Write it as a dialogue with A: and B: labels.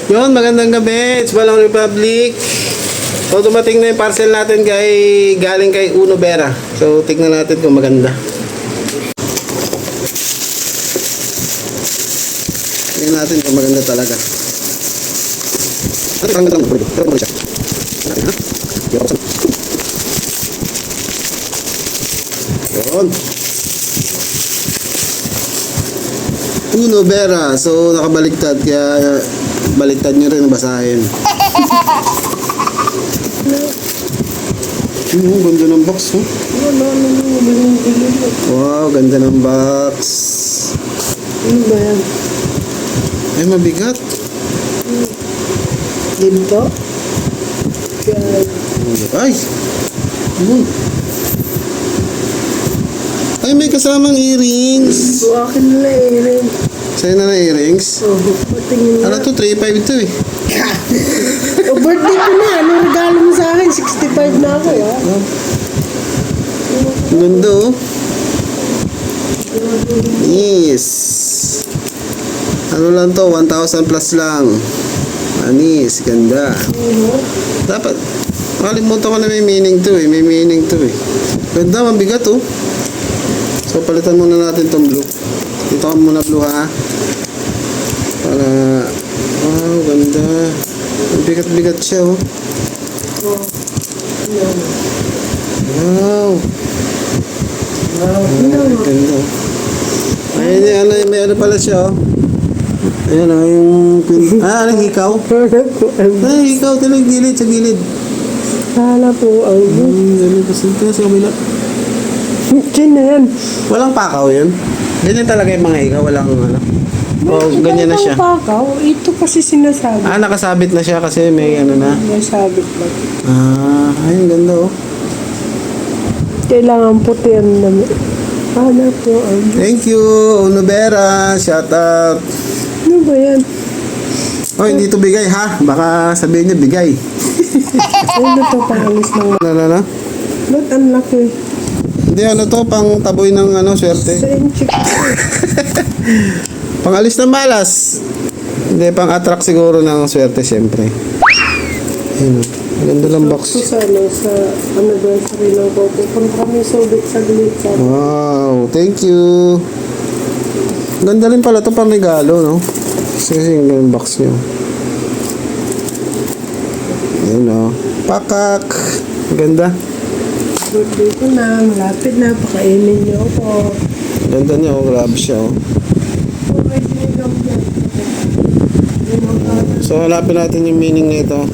A: Yun, magandang gabi. It's Balong Republic. So, dumating na yung parcel natin galing kay Uno Vera. So, tignan natin kung maganda. Tignan natin kung maganda talaga. Yun. Uno Vera. So, nakabaliktad. Kaya, baliktad nyo rin basahin. Ganda ng box, oh. Wow, ganda ng box.
B: Ano ba yan?
A: Ay, mabigat.
B: Dito?
A: Ay! Ay, may kasamang earrings.
B: So, akin nila rin.
A: Sa'yo na ng earrings?
B: Oh, patingin
A: Ano
B: na.
A: to? 3.5 ito eh.
B: O, birthday ko na. Ano regalo mo sa akin? 65 na ako, ha?
A: Ganda, oh. Yes. Ano lang to? 1,000 plus lang. Anis, ganda. Dapat, makalimutan ko na may meaning to eh. May meaning to eh. Ganda, mabigat oh. So, palitan muna natin tong blue. Dito ka muna blue ha. Para, wow, ganda. Bigat-bigat siya oh. Wow. Ganda oh. Ay, may ano pala siya oh. Ayan oh, yung... ano, hikaw? Ay, hikaw talagang gilid, sa gilid.
B: Hala po, ay.
A: Ganun kasi sa kabila.
B: Chin na yan.
A: Walang pakaw yan. Ganyan talaga yung mga hikaw, walang ano. O, ganyan na siya.
B: Pakaw, ito kasi sinasabi.
A: Ah, nakasabit na siya kasi may ano na.
B: May sabit lang.
A: Ah, ayun, ganda oh.
B: Kailangan puti ang namin. Hala po, ay.
A: Thank you, Uno Vera. Shout out.
B: Ano ba yan?
A: Oh, hindi to bigay ha. Baka sabihin niya bigay.
B: Ano to, pangalis ng...
A: Ano?
B: Ba't ang laki?
A: Hindi, ano to, pang taboy ng ano, swerte.
B: Sa inchik.
A: Pangalis ng malas. Hindi, pang attract siguro ng swerte, syempre. Ayun, ganda lang box.
B: Ito sa anniversary ng Coco. Punta kami subit sa glit.
A: Wow, thank you. Ganda rin pala to pang regalo, no? Kasi yung box nyo. Ayun, no? Pakak. Ganda.
B: Birthday ko na. Malapit na. Pakainin niyo ako.
A: Ganda niya, oh. Grabe siya, oh.
B: Okay, sinigang yan.
A: So, hanapin natin yung meaning nito.